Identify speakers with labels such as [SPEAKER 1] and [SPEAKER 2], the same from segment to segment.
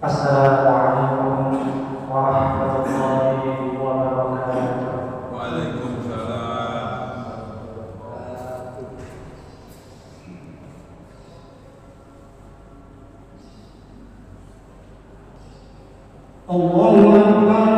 [SPEAKER 1] Assalamualaikum warahmatullahi wabarakatuh.
[SPEAKER 2] Waalaikumsalam.
[SPEAKER 1] Allahu Akbar.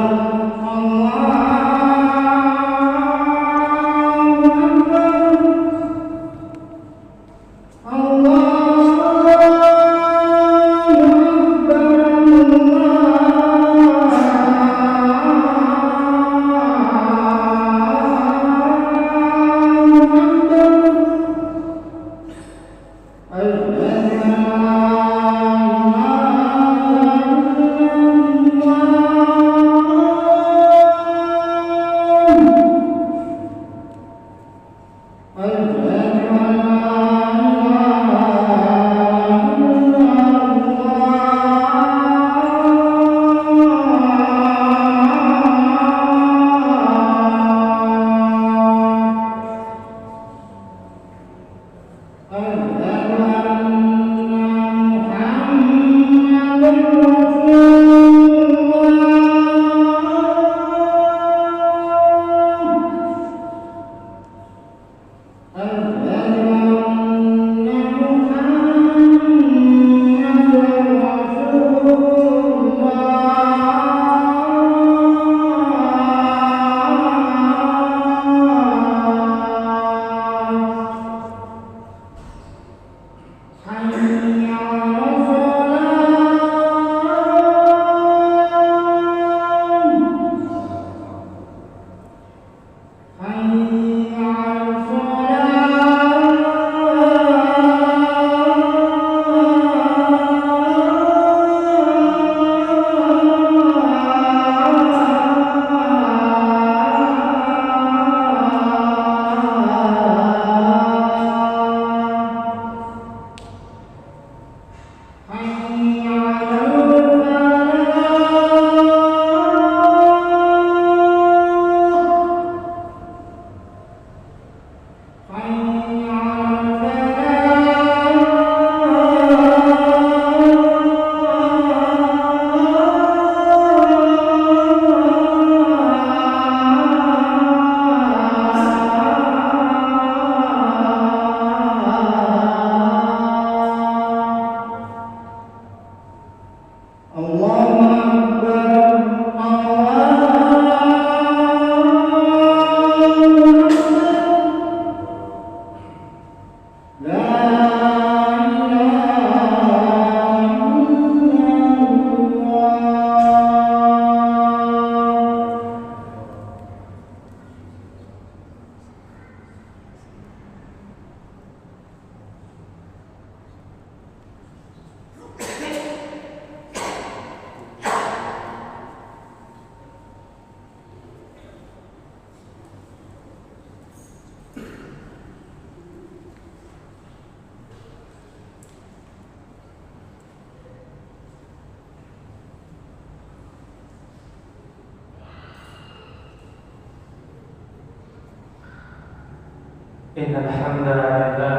[SPEAKER 1] Innal hamdalillah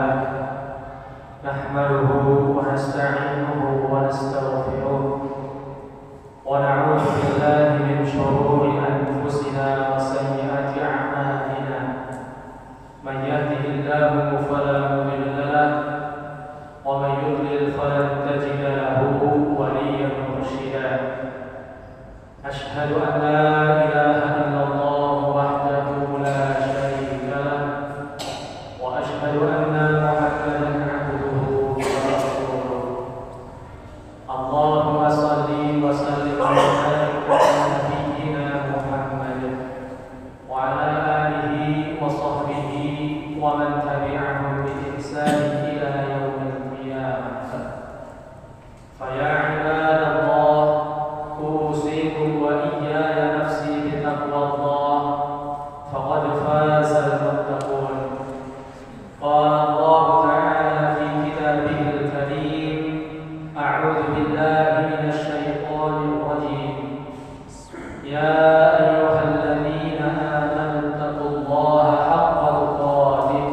[SPEAKER 1] nahmaduhu wa nasta'inuhu wa nastaghfiruh wa na'udzu billahi min shururi anfusina wa sayyiati a'malina. Man yahdihillahu fala mudilla lahu wa man yudlil falan tajida lahu waliyyan mursyida. Asyhadu an la ilaha illallah wahdahu la syarika lahu wa asyhadu anna Muhammadan abduhu wa rasuluh. Allahumma shalli wa sallim ala nabiyyina Muhammad wa ala alihi wa sahbihi wa man tabi'ahum bi ihsan ila yaumil qiyamah. Fa ya ibadallah, usikum wa iyaya nafsi bi taqwallah, faqad faza al-muttaqun. Qala Allah ta'ala fi kitabihil karim, a'udzu billahi minasy syaithanir rajim. Ya ayyuhalladzina amanu taqullaha haqqa tuqatih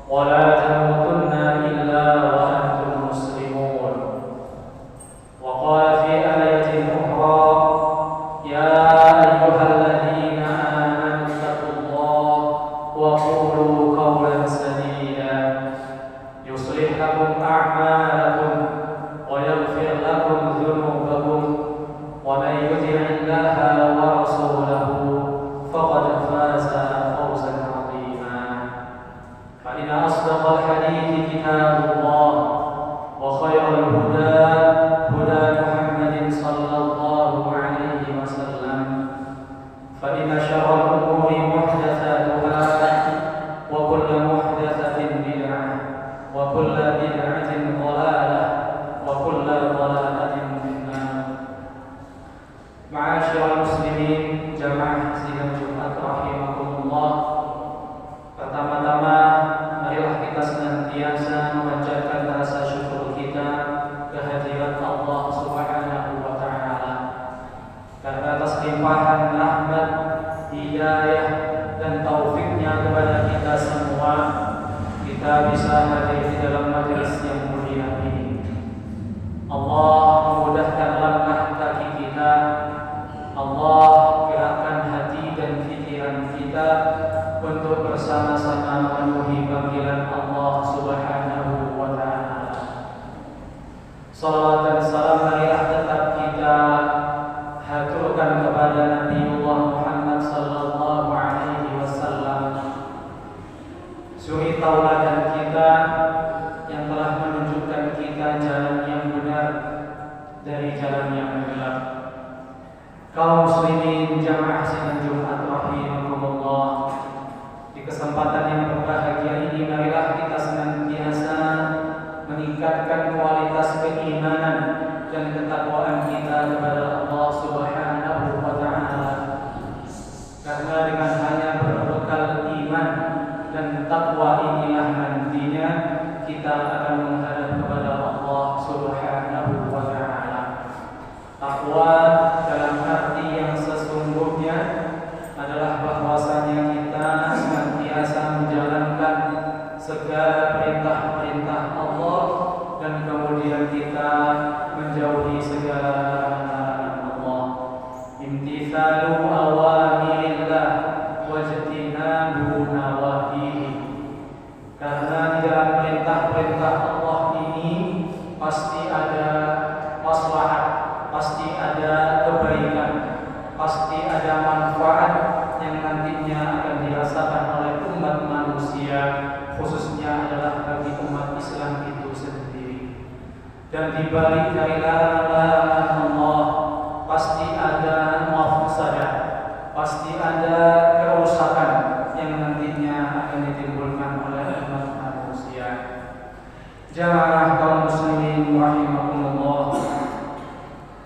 [SPEAKER 1] wa la tamutunna illa wa antum muslimun. Wa qala fi ضلالة في النار. معاشر المسlimin jamaah sidang Jumat rahimakumullah. Pertama-tama marilah kita senantiasa memanjatkan rasa syukur kita kehadirat Allah Subhanahu wa taala. Karena atas limpahan rahmat, hidayah dan taufiknya kepada kita semua, kita bisa hadir di dalam majelis yang mulia ini. Allah memudahkan langkah kaki kita, Allah gerakkan hati dan pikiran kita untuk bersama-sama memenuhi panggilan Allah Subhanahu wa taala. Salawat dan salam marilah tetap kita haturkan kepada Nabiullah Muhammad sallallahu alaihi wasallam, suri tauladan kita yang telah menunjukkan kita jalan yang benar dari jalan yang gelap. Kaum muslimin jamaah sidang Jumat rahimakumullah, di kesempatan yang berbahagia ini marilah kita senantiasa meningkatkan kualitas keimanan dan ketakwaan kita kepada Allah Subhanahu wa taala. Karena dengan hanya berbekal iman dan takwa inilah nantinya kita akan menghadap kepada Allah Subhanahu wa taala. Takwa dalam arti yang sesungguhnya adalah bahwasanya kita senantiasa menjalankan segala perintah-perintah Allah dan kemudian kita menjauhi segala larangan Allah. Imtithalu awamirillah wajtinabu nawahihi. Karena di dalam perintah-perintah Allah ini pasti ada maslahat, pasti ada kebaikan, pasti ada manfaat yang nantinya akan dirasakan oleh umat manusia, khususnya adalah bagi umat Islam itu sendiri. Dan di balik dari larangan Allah pasti ada mafsadah, pasti ada kerusakan yang nantinya akan ditimbulkan oleh umat manusia. Jamaah kaum muslimin rahimakumullah,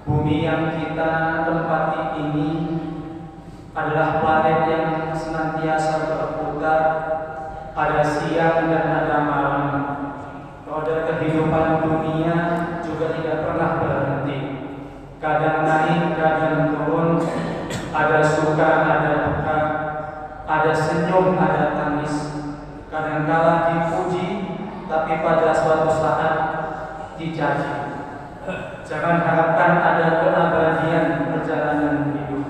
[SPEAKER 1] bumi yang kita tempati ini adalah planet yang senantiasa berputar, ada siang dan ada malam. Roda kehidupan dunia juga tidak pernah berhenti. Kadang naik, kadang turun, ada suka, ada duka, ada senyum, ada tangis. Kadangkala dipuji, tapi pada suatu saat dicaci. Jangan harapkan ada keabadian perjalanan hidup.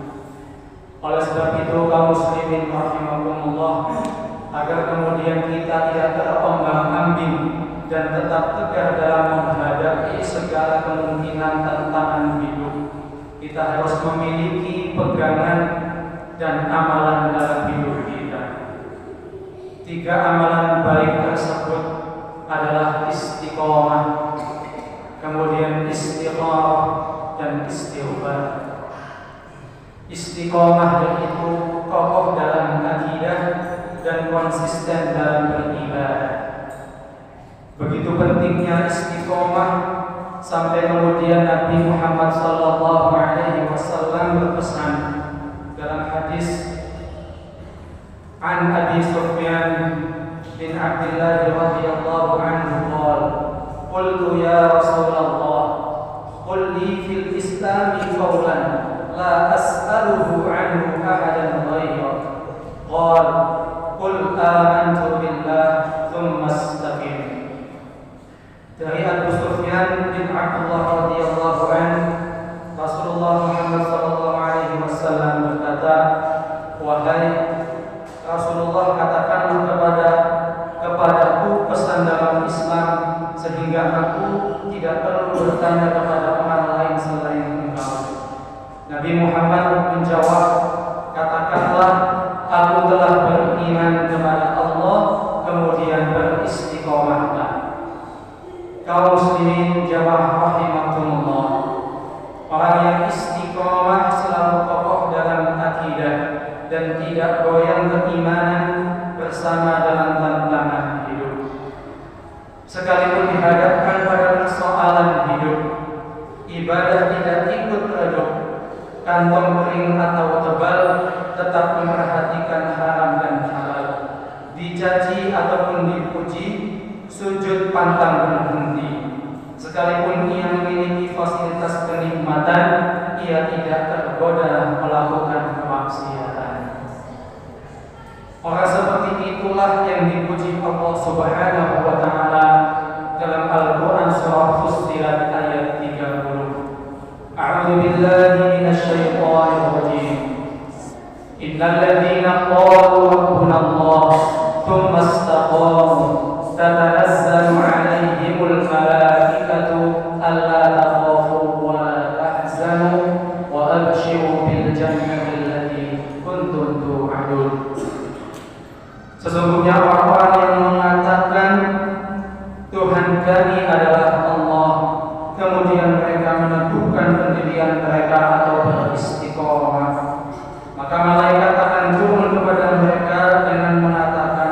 [SPEAKER 1] Oleh sebab itu kaum muslimin rahimakumullah, agar kemudian kita tidak terombang-ambing dan tetap tegar dalam menghadapi segala kemungkinan tantangan hidup, kita harus memiliki pegangan dan amalan dalam hidup kita. 3 amalan baik tersebut adalah istiqomah, kemudian istikharah dan istighfar. Istiqomah yaitu kokoh dalam akidah dan konsisten dalam beribadah. Begitu pentingnya istiqomah sampai kemudian Nabi Muhammad sallallahu alaihi wasallam berpesan dalam hadis an Abi Sufyan bin Abdullah radhiyallahu anhu qala qultu ya Rasulullah qul li fil Islam qawlan la as'aluhu anhu ahadan ghayrak qala qul amantu billah thumma istaqim. Dari Abu Sufyan bin Abdullah radhiyallahu anhu, Rasulullah Muhammad sallallahu alaihi wasallam berkata, wahai Rasulullah, katakanlah kepadaku pesan dalam Islam sehingga aku tidak perlu bertanya kepada orang lain selain engkau. Nabi Muhammad menjawab, katakanlah aku telah beriman kepada Allah, kemudian beristiqomahlah. Kaum muslimin jamaah rahimakumullah, orang yang istiqomah selalu kokoh dalam akidah dan tidak goyang keimanan bersama dalam tantangan hidup. Sekalipun dihadapkan pada persoalan hidup,
[SPEAKER 2] Ibadah tidak ikut redup, kantong kering atau tebal, tetap memperhatikan haram dan halal. Dicaci ataupun dipuji, sujud pantang berhenti. Sekalipun ia memiliki fasilitas kenikmatan, ia tidak tergoda melakukan kemaksiatan. Orang seperti itulah yang dipuji Allah Subhanahu wa taala dalam Al-Qur'an surah Fussilat ayat 30. A'udzu billahi minasy syaithanir rajim. Innal ladzina qalu rabbuna Allah tsumma istaqamu tatanazzalu 'alaihimul malaikatu alla takhafu wa la tahzanu wa abshiru bil jannati allati kuntum tu'adun. Sesungguhnya orang-orang yang mengatakan Tuhan kami adalah Allah, kemudian mereka meneguhkan pendirian mereka atau beristiqomah, maka malaikat akan turun kepada mereka dengan mengatakan,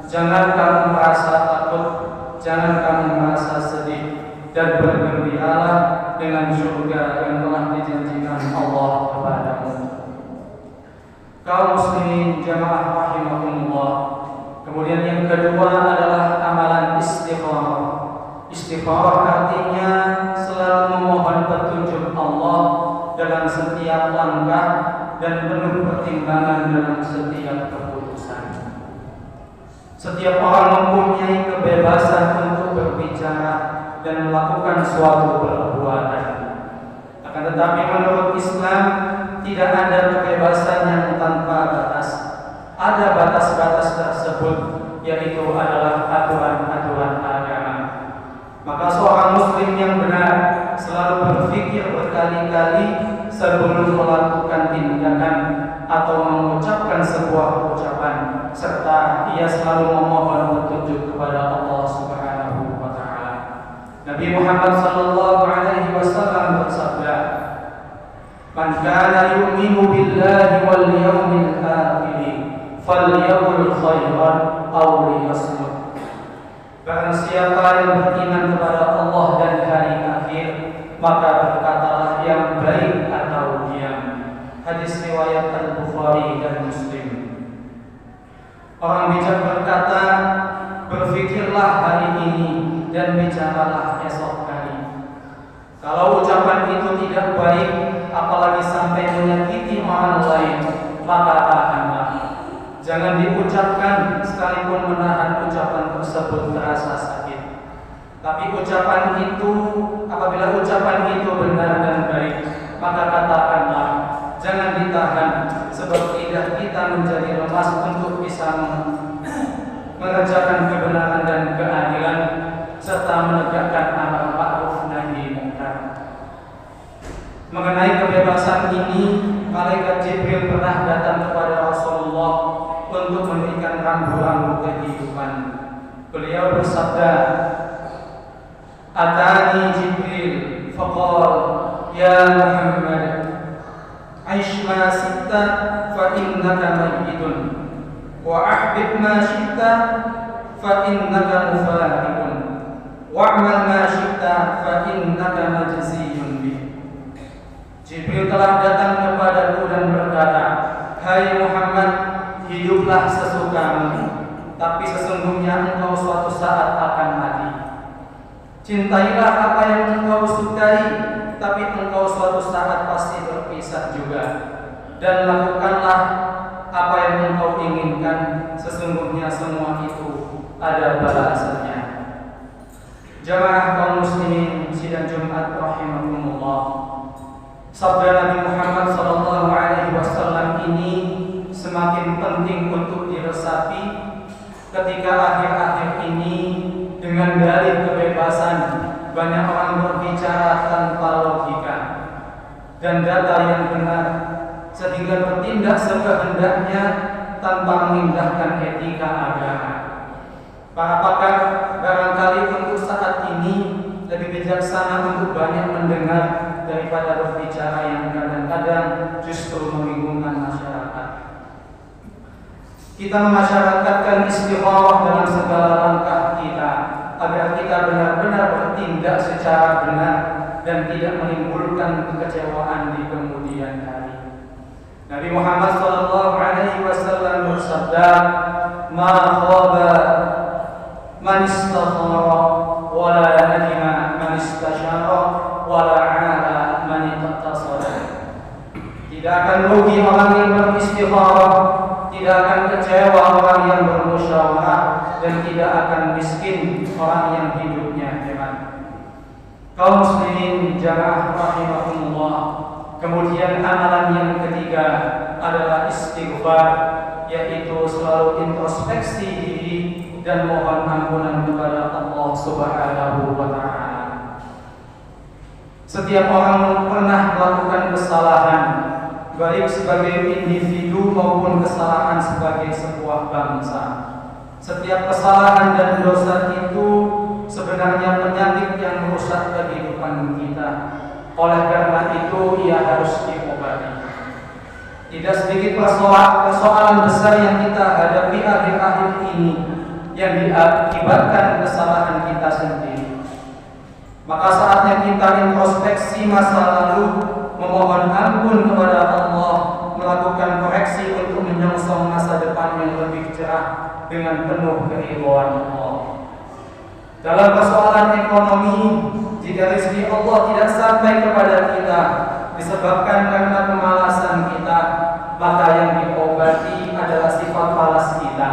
[SPEAKER 2] jangan kamu merasa takut, jangan kamu merasa sedih, dan bergembiralah dengan surga yang telah dijanjikan Allah kepadamu. Kaum muslimin jamaah rahimakumullah. Kemudian yang kedua adalah amalan istikharah. Istikharah artinya selalu memohon petunjuk Allah dalam setiap langkah dan penuh pertimbangan dalam setiap keputusan. Setiap orang mempunyai kebebasan untuk berbicara dan melakukan suatu perbuatan. Akan tetapi menurut Islam tidak ada kebebasan yang tanpa batas. Ada batas-batas tersebut, yaitu adalah aturan-aturan agama. Maka seorang muslim yang benar selalu berpikir berkali-kali sebelum melakukan tindakan atau mengucapkan sebuah ucapan, serta ia selalu memohon petunjuk kepada Allah Subhanahu wa taala. Nabi Muhammad sallallahu alaihi wasallam bersabda, "Man kana yu'minu billahi wal yawmil akhir falyaqul khairan aw liyasmut." Barang siapa yang beriman kepada Allah dan hari akhir, maka berkatalah yang baik atau diam. Hadis riwayat Al-Bukhari dan Muslim. Orang bijak berkata, berfikirlah hari ini dan bicaralah esok hari. Kalau ucapan itu tidak baik, apalagi sampai menyakiti orang lain, maka tahanlah. Jangan diucapkan sekalipun menahan ucapan tersebut terasa sakit. Tapi ucapan itu, apabila ucapan itu benar dan baik, maka katakanlah. Jangan ditahan, sebab lidah kita menjadi lemas untuk bisa mengerjakan kebenaran dan keadilan serta menegakkan amar ma'ruf nahi munkar. Mengenai kebebasan ini, malaikat Jibril pernah datang kepada Rasulullah untuk memberikan rambu-rambu kehidupan. Beliau bersabda, "Atani Jibril faqala, ya Muhammad, aish ma syi'ta fa innaka mayyitun, wa ahbib ma syi'ta fa innaka mufariqun, wa'mal ma syi'ta fa innaka majziyun bih." Jibril telah datang kepadaku dan berkata, "Hai Muhammad, hiduplah sesukamu, tapi sesungguhnya engkau suatu saat akan mati. Cintailah apa yang engkau sukai, tapi engkau suatu saat pasti berpisah juga. Dan lakukanlah apa yang engkau inginkan, sesungguhnya semua itu ada balasannya." Jamaah kaum muslimin sidang Jumat rahimakumullah. Sabda Nabi Muhammad SAW ini semakin penting untuk diresapi ketika akhir-akhir ini dengan dalih kebebasan banyak orang berbicara tanpa logika dan data yang benar, sehingga bertindak sekehendaknya tanpa mengindahkan etika agama. Para pakar barangkali untuk saat ini lebih bijaksana untuk banyak mendengar daripada berbicara yang kadang-kadang justru membingungkan masyarakat. Kita memasyarakatkan istikharah dalam segala langkah kita agar kita benar-benar bertindak secara benar dan tidak menimbulkan kekecewaan di kemudian hari. Nabi Muhammad SAW bersabda, "Ma khaba man istakhara wa la nadima man istashara wa la 'ala man iqtasada." Tidak akan rugi orang yang beristikharah, tidak akan kecewa orang yang bermusyawarah, dan tidak akan miskin orang yang hidupnya hemat. Kaum muslimin jamaah rahimahumullah, kemudian amalan yang ketiga adalah istighfar, yaitu selalu introspeksi diri dan mohon ampunan kepada Allah Subhanahu wa Ta'ala. Setiap orang pernah melakukan kesalahan, baik sebagai individu maupun kesalahan sebagai sebuah bangsa. Setiap kesalahan dan dosa itu sebenarnya penyakit yang merusak kehidupan kita. Oleh karena itu ia harus diobati. Tidak sedikit persoalan besar yang kita hadapi akhir-akhir ini yang diakibatkan kesalahan kita sendiri. Maka saatnya kita introspeksi masa lalu, memohon ampun kepada Allah, melakukan koreksi untuk menyongsong masa depan yang lebih cerah dengan penuh keridhaan Allah. Dalam persoalan ekonomi, jika rezeki Allah tidak sampai kepada kita disebabkan karena kemalasan kita, maka yang diobati adalah sifat malas kita.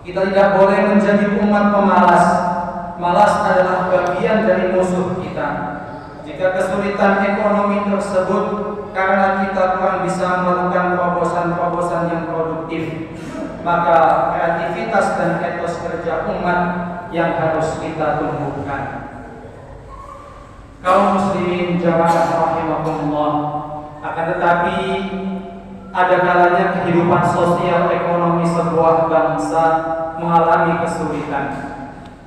[SPEAKER 2] Kita tidak boleh menjadi umat pemalas. Malas adalah bagian dari musuh kita. Jika kesulitan ekonomi tersebut karena kita kurang bisa melakukan terobosan-terobosan yang produktif, maka kreativitas dan etos kerja umat yang harus kita tumbuhkan. Kaum muslimin jamaah rahimahumullah, akan tetapi ada kalanya kehidupan sosial ekonomi sebuah bangsa mengalami kesulitan.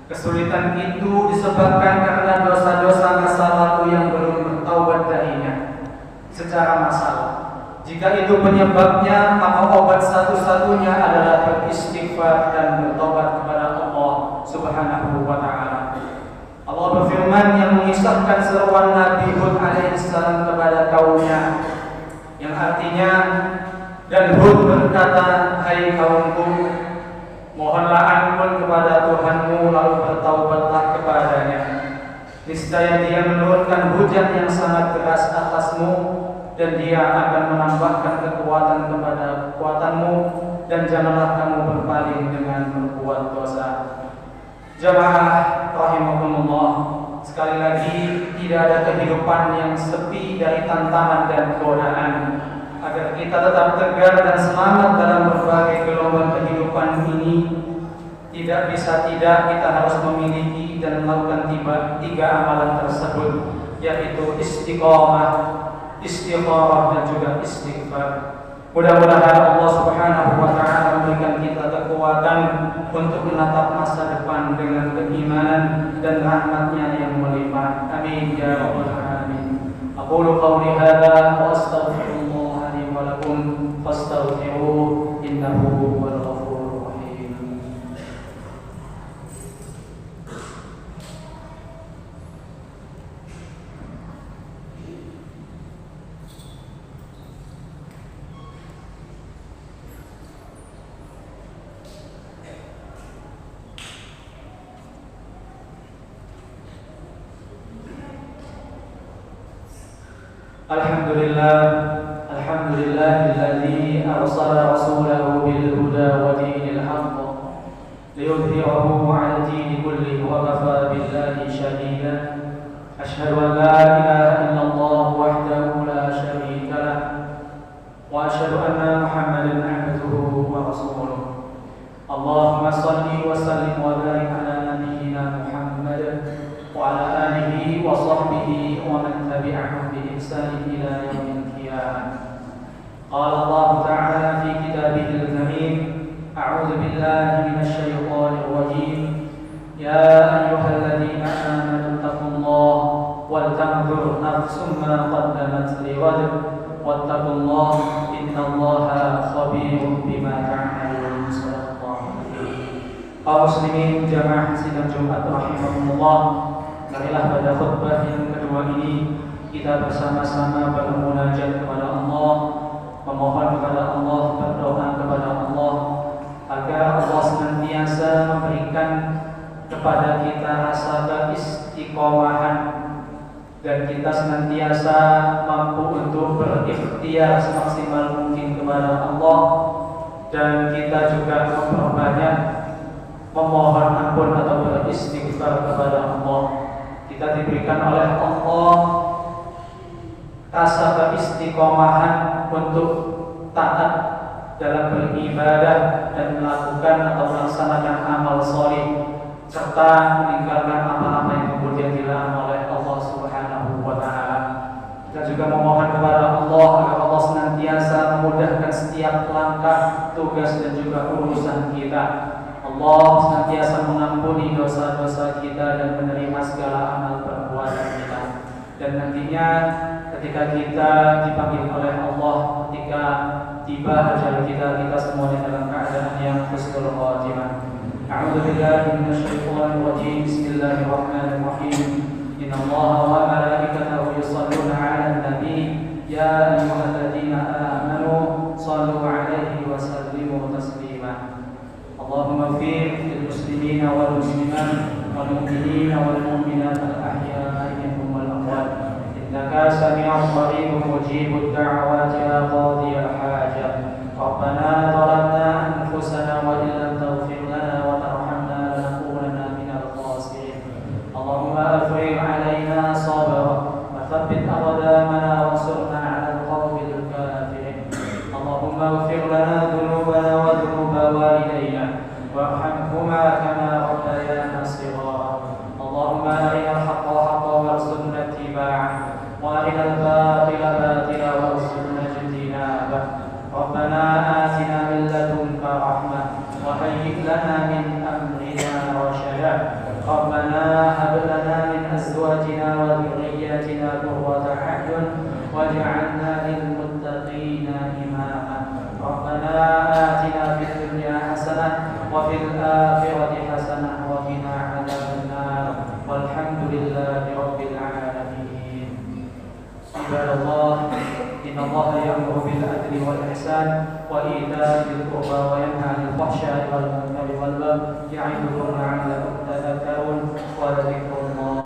[SPEAKER 2] Kesulitan itu disebabkan karena dosa-dosa masa lalu yang belum bertaubat darinya secara massal. Jika itu penyebabnya, maka obat satu-satunya adalah beristighfar dan bertobat kepada Allah Subhanahu wa Ta'ala. Allah berfirman yang mengisahkan seruan Nabi Hud alaihissalam kepada kaumnya, yang artinya, dan Hud berkata, "Hai kaumku, mohonlah ampun kepada Tuhanmu lalu bertaubatlah kepadanya. Niscaya Dia menurunkan hujan yang sangat deras atasmu, dan Dia akan menambahkan kekuatan kepada kekuatanmu, dan janganlah kamu berpaling dengan berbuat dosa." Jamaah rahimahumullah, sekali lagi tidak ada kehidupan yang sepi dari tantangan dan godaan. Agar kita tetap tegar dan selamat dalam berbagai gelombang kehidupan ini, tidak bisa tidak kita harus memiliki dan melakukan tiga amalan tersebut, yaitu istiqomah, istigharah, dan juga istighfar. Mudah-mudahan Allah Subhanahu wa Ta'ala memberikan kita kekuatan untuk menatap masa depan dengan keimanan dan rahmat-Nya yang melimpah. Amin ya rabbal alamin. Aqulu qawli hadza wa astaghfirullah li wa lakum fastaghfiruhu innahu huwal ghafurur rahim. Alhamdulillahilladzi arsala rasulahu bil huda wa dinil haqq liyudhhirahu 'ala dini kullihi wa kafaa billahi shahida. Asyhadu an la ilaha illallah wahdahu la syarika lah wa asyhadu anna Muhammadan 'abduhu wa rasuluh. Allahumma shalli wa sallim wa barik ala nabiyyina Muhammad wa ala alihi wa sahbihi wa man tabi'ahum bi ihsan ila yaumil qiyamah. Qala Allah Ta'ala fi kitabihil karim, a'udzu billahi minasy syaithanir rajim. Ya ayyuhalladzina amanu taqullaha wal tanzur nafsum ma qaddamat lighad wattaqullaha innallaha khabirum bima ta'malun. Kaum muslimin jamaah sidang Jumat rahimahumullah,
[SPEAKER 1] marilah pada khutbah yang kedua ini kita bersama-sama bermunajat kepada Allah, memohon kepada Allah, berdoa kepada Allah agar Allah senantiasa memberikan kepada kita rasa keistiqomahan dan kita senantiasa mampu untuk berikhtiar semaksimal mungkin kepada Allah, dan kita juga memperbanyak memohon ampun atau beristighfar kepada Allah. Kita diberikan oleh Allah rasa keistiqomahan untuk taat dalam beribadah dan melakukan atau melaksanakan amal sholih serta meninggalkan apa-apa yang kemudian dilarang oleh Allah Subhanahu wa taala. Kita juga memohon kepada Allah agar Allah senantiasa memudahkan setiap langkah, tugas dan juga urusan kita. Allah senantiasa mengampuni dosa-dosa kita dan menerima segala amal perbuatan kita. Dan nantinya ketika kita dipanggil oleh Allah, ketika tiba ajal kita, kita semuanya dalam keadaan yang husnul khatimah. A'udzu billahi minasyaitonir rajim. Bismillahirrahmanirrahim. Innallaha wa malaikatahu yusholluna 'alan nabi ya ayyuhalladzina amanu shallu 'alaihi wa sallimu taslima. Allahumma ighfir lil muslimina wal muslimat wal mu'minina wal mu'minat al ahya'i minhum wal amwat. Innaka sami'un qaribun mujibud da'awati ya qadiyal hajat. Rabbana zalamna anfusana wa illam taghfir lana wa tarhamna lanakunanna minal khasirin. Allahumma afrigh 'alaina sabra wa thabbit aqdamana wansurna 'alal qawmil kafirin. Allahumma ighfir lana dhunubana wa dhunuba walidayna warhamhuma kama rabbayana shighara. Allahumma arinal haqqa haqqan warzuqna ittiba'ah wa arinal batila batila warzuqna ijtinabah. Rabbana atina min ladunka rahmah wa hayyi' lana min amrina rashada. Rabbana hab lana min azwajina wa dhurriyyatina qurrata a'yun waj'alna lil muttaqina imama. Rabbana atina fid dunya hasanah wa fil akhirati hasanah wa qina adzaban nar. Walhamdulillahi rabbil alamin. Ibadallah, innallaha ya'muru bil adli wal ihsan wa ita'i dzil qurba wa yanha 'anil fahsya'i wal munkari wal baghi ya'idukum la'allakum tadhakkarun wa dhikrullahi